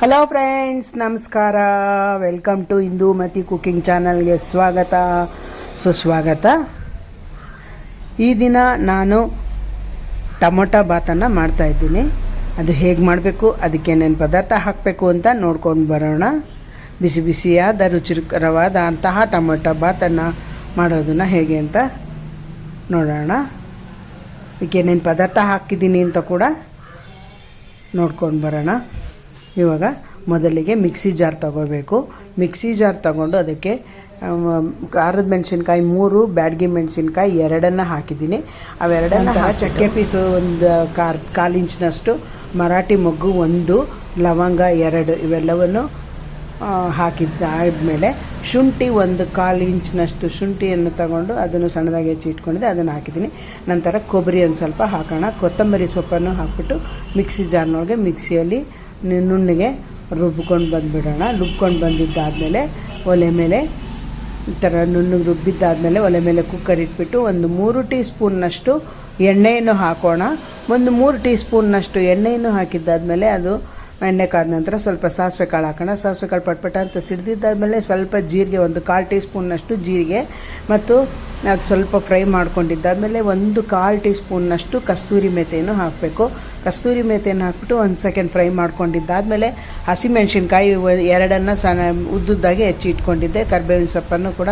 Hello friends, ನಮಸ್ಕಾರ. Welcome to Indumati cooking ಚಾನಲ್ಗೆ ಸ್ವಾಗತ, ಸುಸ್ವಾಗತ. ಈ ದಿನ ನಾನು ಟೊಮೊಟೊ ಬಾತನ್ನು ಮಾಡ್ತಾಯಿದ್ದೀನಿ. ಅದು ಹೇಗೆ ಮಾಡಬೇಕು, ಅದಕ್ಕೇನೇನು ಪದಾರ್ಥ ಹಾಕಬೇಕು ಅಂತ ನೋಡ್ಕೊಂಡು ಬರೋಣ. ಬಿಸಿ ಬಿಸಿಯಾದ ರುಚಿಕರವಾದ ಅಂತಹ ಟೊಮೊಟೊ ಬಾತನ್ನು ಮಾಡೋದನ್ನು ಹೇಗೆ ಅಂತ ನೋಡೋಣ. ಅದಕ್ಕೇನೇನು ಪದಾರ್ಥ ಹಾಕಿದ್ದೀನಿ ಅಂತ ಕೂಡ ನೋಡ್ಕೊಂಡು ಬರೋಣ. ಇವಾಗ ಮೊದಲಿಗೆ ಮಿಕ್ಸಿ ಜಾರ್ ತಗೋಬೇಕು. ಮಿಕ್ಸಿ ಜಾರ್ ತಗೊಂಡು ಅದಕ್ಕೆ ಖಾರದ ಮೆಣಸಿನ್ಕಾಯಿ 3, ಬ್ಯಾಡಗಿ ಮೆಣಸಿನ್ಕಾಯಿ 2 ಹಾಕಿದ್ದೀನಿ. ಅವೆರಡನ್ನು ಚಕ್ಕೆ ಪೀಸು ಒಂದು ಕಾಲು ಇಂಚಿನಷ್ಟು, ಮರಾಠಿ ಮೊಗ್ಗು 1, ಲವಂಗ 2 ಇವೆಲ್ಲವನ್ನು ಹಾಕಿದ್ದಾದಮೇಲೆ ಶುಂಠಿ 1/4 ಇಂಚಿನಷ್ಟು ಶುಂಠಿಯನ್ನು ತಗೊಂಡು ಅದನ್ನು ಸಣ್ಣದಾಗಿ ಹೆಚ್ಚಿಟ್ಕೊಂಡಿದ್ದೆ, ಅದನ್ನು ಹಾಕಿದ್ದೀನಿ. ನಂತರ ಕೊಬ್ಬರಿ ಒಂದು ಸ್ವಲ್ಪ ಹಾಕೋಣ. ಕೊತ್ತಂಬರಿ ಸೊಪ್ಪನ್ನು ಹಾಕಿಬಿಟ್ಟು ಮಿಕ್ಸಿ ಜಾರ್ನೊಳಗೆ ಮಿಕ್ಸಿಯಲ್ಲಿ ನುಣ್ಣಗೆ ರುಬ್ಕೊಂಡು ಬಂದುಬಿಡೋಣ. ರುಬ್ಕೊಂಡು ಬಂದಿದ್ದಾದಮೇಲೆ ಒಲೆ ಮೇಲೆ ಈ ಥರ ನುಣ್ಣಗೆ ರುಬ್ಬಿದ್ದಾದಮೇಲೆ ಒಲೆ ಮೇಲೆ ಕುಕ್ಕರ್ ಇಟ್ಬಿಟ್ಟು ಒಂದು 3 ಟೀ ಸ್ಪೂನ್ನಷ್ಟು ಎಣ್ಣೆಯನ್ನು ಹಾಕೋಣ. ಒಂದು 3 ಟೀ ಸ್ಪೂನ್ನಷ್ಟು ಎಣ್ಣೆಯನ್ನು ಹಾಕಿದ್ದಾದಮೇಲೆ ಅದು ಎಣ್ಣೆ ಕಾದ ನಂತರ ಸ್ವಲ್ಪ ಸಾಸಿವೆ ಕಾಳು ಹಾಕೋಣ. ಸಾಸಿವೆ ಕಾಳು ಪಟ್ಪಟ ಅಂತ ಸಿಡಿದಿದ್ದಾದಮೇಲೆ ಸ್ವಲ್ಪ ಜೀರಿಗೆ, ಒಂದು 1/4 ಟೀ ಸ್ಪೂನ್ನಷ್ಟು ಜೀರಿಗೆ, ಮತ್ತು ಅದು ಸ್ವಲ್ಪ ಫ್ರೈ ಮಾಡ್ಕೊಂಡಿದ್ದಾದಮೇಲೆ 1/4 ಟೀ ಸ್ಪೂನ್ನಷ್ಟು ಕಸ್ತೂರಿ ಮೇಥಿಯನ್ನು ಹಾಕಬೇಕು. ಕಸ್ತೂರಿ ಮೇಥಿಯನ್ನು ಹಾಕ್ಬಿಟ್ಟು 1 ಸೆಕೆಂಡ್ ಫ್ರೈ ಮಾಡ್ಕೊಂಡಿದ್ದಾದಮೇಲೆ ಹಸಿಮೆಣ್ಸಿನ್ಕಾಯಿ 2 ಸಣ್ಣ ಉದ್ದುದ್ದಾಗಿ ಹೆಚ್ಚಿ ಇಟ್ಕೊಂಡಿದ್ದೆ. ಕರಿಬೇವಿನ ಸೊಪ್ಪನ್ನು ಕೂಡ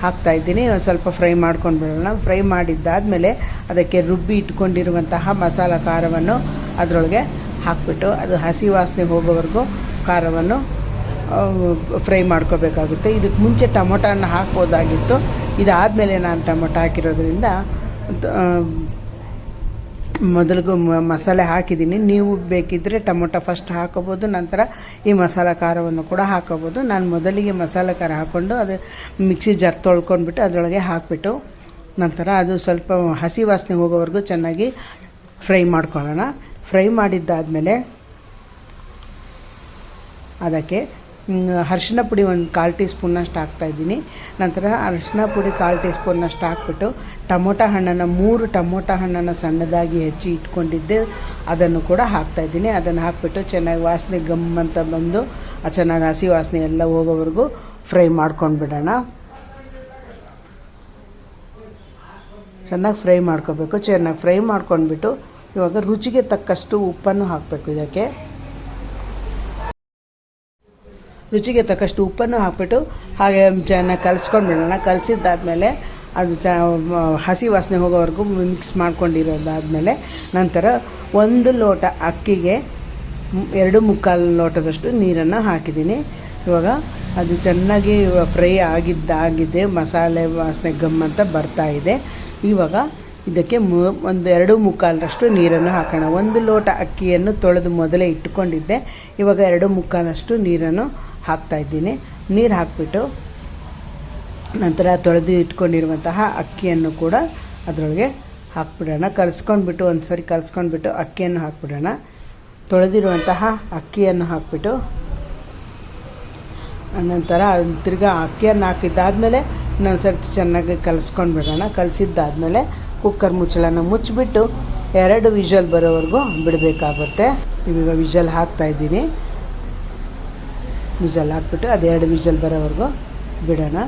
ಹಾಕ್ತಾಯಿದ್ದೀನಿ. ಸ್ವಲ್ಪ ಫ್ರೈ ಮಾಡ್ಕೊಂಡು ಬಿಡೋಣ. ಫ್ರೈ ಮಾಡಿದ್ದಾದಮೇಲೆ ಅದಕ್ಕೆ ರುಬ್ಬಿ ಇಟ್ಕೊಂಡಿರುವಂತಹ ಮಸಾಲ ಖಾರವನ್ನು ಅದರೊಳಗೆ ಹಾಕ್ಬಿಟ್ಟು ಅದು ಹಸಿ ವಾಸನೆ ಹೋಗೋವರೆಗೂ ಖಾರವನ್ನು ಫ್ರೈ ಮಾಡ್ಕೋಬೇಕಾಗುತ್ತೆ. ಇದಕ್ಕೆ ಮುಂಚೆ ಟೊಮೊಟೊನ ಹಾಕ್ಬೋದಾಗಿತ್ತು. ಇದಾದಮೇಲೆ ನಾನು ಟೊಮೊಟೊ ಹಾಕಿರೋದ್ರಿಂದ ಮೊದಲಿಗೂ ಮಸಾಲೆ ಹಾಕಿದ್ದೀನಿ. ನೀವು ಬೇಕಿದ್ದರೆ ಟೊಮೊಟೊ ಫಸ್ಟ್ ಹಾಕೋಬೋದು, ನಂತರ ಈ ಮಸಾಲ ಖಾರವನ್ನು ಕೂಡ ಹಾಕೋಬೋದು. ನಾನು ಮೊದಲಿಗೆ ಮಸಾಲೆ ಖಾರ ಹಾಕ್ಕೊಂಡು ಅದು ಮಿಕ್ಸಿ ಜಾರ್ ತೊಳ್ಕೊಂಡ್ಬಿಟ್ಟು ಅದರೊಳಗೆ ಹಾಕಿಬಿಟ್ಟು ನಂತರ ಅದು ಸ್ವಲ್ಪ ಹಸಿ ವಾಸನೆ ಹೋಗೋವರೆಗೂ ಚೆನ್ನಾಗಿ ಫ್ರೈ ಮಾಡ್ಕೊಳ್ಳೋಣ. ಫ್ರೈ ಮಾಡಿದ್ದಾದಮೇಲೆ ಅದಕ್ಕೆ ಅರಿಶಿನ ಪುಡಿ 1/4 ಟೀ ಸ್ಪೂನ್ನಷ್ಟು ಹಾಕ್ತಾಯಿದ್ದೀನಿ. ನಂತರ ಅರಿಶಿನ ಪುಡಿ 1/4 ಟೀ ಸ್ಪೂನ್ನಷ್ಟು ಹಾಕ್ಬಿಟ್ಟು ಟೊಮೊಟೊ ಹಣ್ಣನ್ನು 3 ಟೊಮೊಟೊ ಹಣ್ಣನ್ನು ಸಣ್ಣದಾಗಿ ಹೆಚ್ಚಿ ಇಟ್ಕೊಂಡಿದ್ದೆ ಅದನ್ನು ಕೂಡ ಹಾಕ್ತಾಯಿದ್ದೀನಿ. ಅದನ್ನು ಹಾಕ್ಬಿಟ್ಟು ಚೆನ್ನಾಗಿ ವಾಸನೆ ಗಮ್ಮಂತ ಬಂದು ಚೆನ್ನಾಗಿ ಹಸಿ ವಾಸನೆ ಎಲ್ಲ ಹೋಗೋವರೆಗೂ ಫ್ರೈ ಮಾಡ್ಕೊಂಡು ಬಿಡೋಣ. ಚೆನ್ನಾಗಿ ಫ್ರೈ ಮಾಡ್ಕೋಬೇಕು. ಚೆನ್ನಾಗಿ ಫ್ರೈ ಮಾಡ್ಕೊಂಡ್ಬಿಟ್ಟು ಇವಾಗ ರುಚಿಗೆ ತಕ್ಕಷ್ಟು ಉಪ್ಪನ್ನು ಹಾಕಬೇಕು. ಇದಕ್ಕೆ ರುಚಿಗೆ ತಕ್ಕಷ್ಟು ಉಪ್ಪನ್ನು ಹಾಕ್ಬಿಟ್ಟು ಹಾಗೆ ಚೆನ್ನಾಗಿ ಕಲಿಸ್ಕೊಂಡು ಬಿಡೋಣ. ಕಲಸಿದ್ದಾದಮೇಲೆ ಅದು ಹಸಿ ವಾಸನೆ ಹೋಗೋವರೆಗೂ ಮಿಕ್ಸ್ ಮಾಡ್ಕೊಂಡಿರೋದಾದಮೇಲೆ ನಂತರ 1 ಲೋಟ ಅಕ್ಕಿಗೆ 2.25 ಲೋಟದಷ್ಟು ನೀರನ್ನು ಹಾಕಿದ್ದೀನಿ. ಇವಾಗ ಅದು ಚೆನ್ನಾಗಿ ಫ್ರೈ ಆಗಿದೆ. ಮಸಾಲೆ ವಾಸನೆ ಗಮ್ಮಂತ ಬರ್ತಾ ಇದೆ. ಇವಾಗ ಇದಕ್ಕೆ 2.25 ನೀರನ್ನು ಹಾಕೋಣ. 1 ಲೋಟ ಅಕ್ಕಿಯನ್ನು ತೊಳೆದು ಮೊದಲೇ ಇಟ್ಟುಕೊಂಡಿದ್ದೆ. ಇವಾಗ 2.25 ನೀರನ್ನು ಹಾಕ್ತಾಯಿದ್ದೀನಿ. ನೀರು ಹಾಕಿಬಿಟ್ಟು ನಂತರ ತೊಳೆದು ಇಟ್ಕೊಂಡಿರುವಂತಹ ಅಕ್ಕಿಯನ್ನು ಕೂಡ ಅದರೊಳಗೆ ಹಾಕ್ಬಿಡೋಣ. ಕಲಿಸ್ಕೊಂಡ್ಬಿಟ್ಟು ಒಂದು ಸರಿ ಕಲಿಸ್ಕೊಂಡ್ಬಿಟ್ಟು ಅಕ್ಕಿಯನ್ನು ಹಾಕ್ಬಿಡೋಣ. ತೊಳೆದಿರುವಂತಹ ಅಕ್ಕಿಯನ್ನು ಹಾಕ್ಬಿಟ್ಟು ನಂತರ ತಿರ್ಗಾ ಅಕ್ಕಿಯನ್ನು ಹಾಕಿದ್ದಾದಮೇಲೆ ಇನ್ನೊಂದು ಸರ್ತಿ ಚೆನ್ನಾಗಿ ಕಲಿಸ್ಕೊಂಡ್ಬಿಡೋಣ. ಕಲಿಸಿದ್ದಾದಮೇಲೆ ಕುಕ್ಕರ್ ಮುಚ್ಚಳನ ಮುಚ್ಚಿಬಿಟ್ಟು 2 ವಿಷಲ್ ಬರೋವರೆಗೂ ಬಿಡಬೇಕಾಗುತ್ತೆ. ಇವಾಗ ವಿಷಲ್ ಹಾಕ್ತಾಯಿದ್ದೀನಿ. ವಿಷಲ್ ಹಾಕ್ಬಿಟ್ಟು ಅದು 2 ವಿಷಲ್ ಬರೋವರೆಗೂ ಬಿಡೋಣ.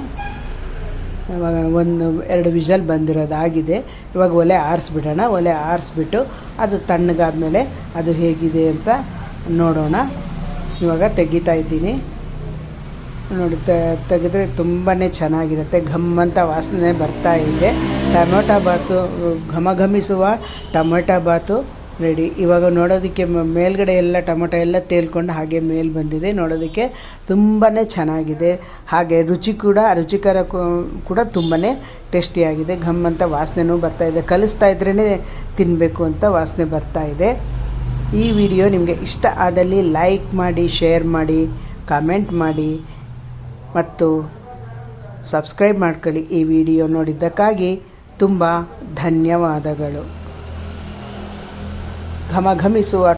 ಇವಾಗ 2 ವಿಷಲ್ ಬಂದಿರೋದಾಗಿದೆ. ಇವಾಗ ಒಲೆ ಆರಿಸ್ಬಿಡೋಣ. ಒಲೆ ಆರಿಸ್ಬಿಟ್ಟು ಅದು ತಣ್ಣಗಾದ್ಮೇಲೆ ಅದು ಹೇಗಿದೆ ಅಂತ ನೋಡೋಣ. ಇವಾಗ ತೆಗಿತಾ ಇದ್ದೀನಿ. ನೋಡಿ, ತೆಗೆದ್ರೆ ತುಂಬಾ ಚೆನ್ನಾಗಿರುತ್ತೆ. ಘಮ್ಮಂತ ವಾಸನೆ ಬರ್ತಾ ಇದೆ. ಟೊಮೊಟೊ ಬಾತು, ಘಮಘಮಿಸುವ ಟೊಮೊಟೊ ಬಾತು ರೆಡಿ. ಇವಾಗ ನೋಡೋದಕ್ಕೆ ಮೇಲ್ಗಡೆ ಎಲ್ಲ ಟೊಮೊಟೊ ಎಲ್ಲ ತೇಲ್ಕೊಂಡು ಹಾಗೆ ಮೇಲೆ ಬಂದಿದೆ. ನೋಡೋದಕ್ಕೆ ತುಂಬಾ ಚೆನ್ನಾಗಿದೆ. ಹಾಗೆ ರುಚಿಕರ ಕೂಡ ತುಂಬಾ ಟೇಸ್ಟಿಯಾಗಿದೆ. ಘಮ್ಮಂತ ವಾಸನೆನೂ ಬರ್ತಾಯಿದೆ. ಕಲಿಸ್ತಾ ಇದ್ರೇ ತಿನ್ನಬೇಕು ಅಂತ ವಾಸನೆ ಬರ್ತಾಯಿದೆ. ಈ ವಿಡಿಯೋ ನಿಮಗೆ ಇಷ್ಟ ಆದಲ್ಲಿ ಲೈಕ್ ಮಾಡಿ, ಶೇರ್ ಮಾಡಿ, ಕಾಮೆಂಟ್ ಮಾಡಿ ಮತ್ತು ಸಬ್ಸ್ಕ್ರೈಬ್ ಮಾಡ್ಕೊಳ್ಳಿ. ಈ ವಿಡಿಯೋ ನೋಡಿದ್ದಕ್ಕಾಗಿ ತುಂಬ ಧನ್ಯವಾದಗಳು. ಘಮಘಮಿಸುವ